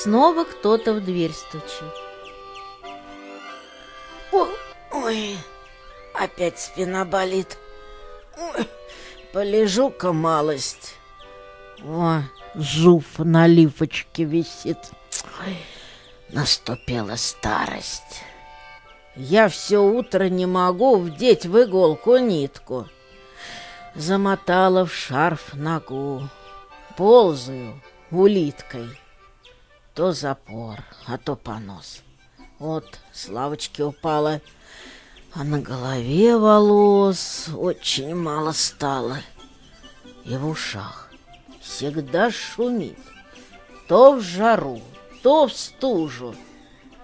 Снова кто-то в дверь стучит. Ой, опять спина болит. Ой, полежу-ка малость. О, зуб на лифочке висит. Ой, наступила старость. Я все утро не могу вдеть в иголку нитку. Замотала в шарф ногу. Ползаю улиткой. То запор, а то понос. Вот с лавочки упала, а на голове волос очень мало стало. И в ушах всегда шумит. То в жару, то в стужу.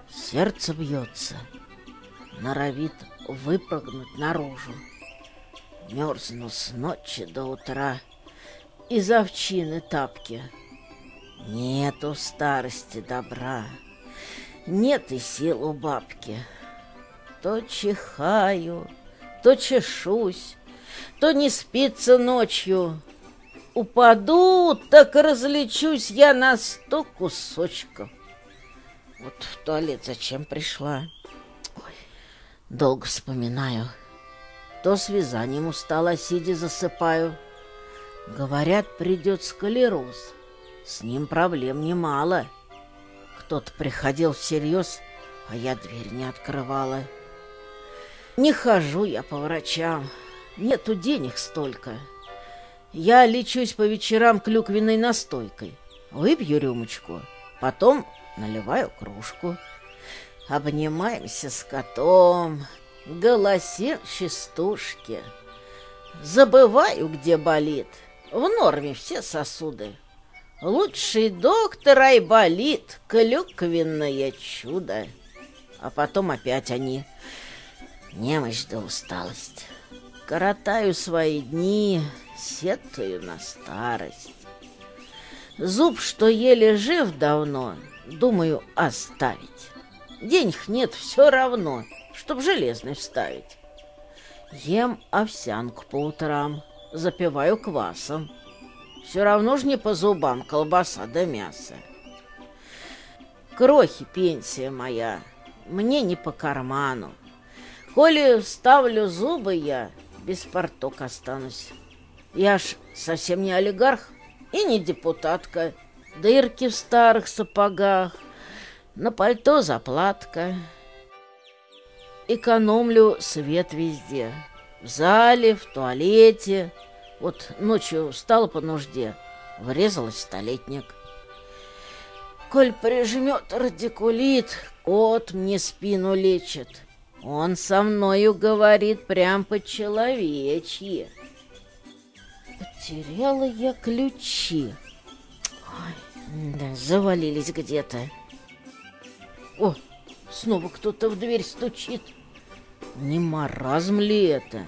Сердце бьется, норовит выпрыгнуть наружу. Мерзну с ночи до утра из овчины тапки. Нету в старости добра, нет и сил у бабки. То чихаю, то чешусь, то не спится ночью. Упаду, так разлечусь я на 100 кусочков. Вот в туалет зачем пришла? Ой, долго вспоминаю. То с вязанием устала, сидя засыпаю. Говорят, придет склероз. С ним проблем немало. Кто-то приходил всерьез, а я дверь не открывала. Не хожу я по врачам, нету денег столько. Я лечусь по вечерам клюквенной настойкой. Выпью рюмочку, потом наливаю кружку. Обнимаемся с котом, голосим частушки. Забываю, где болит, в норме все сосуды. Лучший доктор айболит, клюквенное чудо. А потом опять они, немощь да усталость. Коротаю свои дни, сетую на старость. Зуб, что еле жив давно, думаю оставить. Денег нет все равно, чтоб железный вставить. Ем овсянку по утрам, запиваю квасом. Все равно ж не по зубам колбаса да мясо. Крохи пенсия моя, мне не по карману. Коли вставлю зубы я, без порток останусь. Я ж совсем не олигарх и не депутатка. Дырки в старых сапогах, на пальто заплатка. Экономлю свет везде. В зале, в туалете. Вот ночью встала по нужде, врезалась в столетник. Коль прижмет радикулит, кот мне спину лечит. Он со мною говорит прям по-человечьи. Потеряла я ключи. Ой, да, завалились где-то. О, снова кто-то в дверь стучит. Не маразм ли это?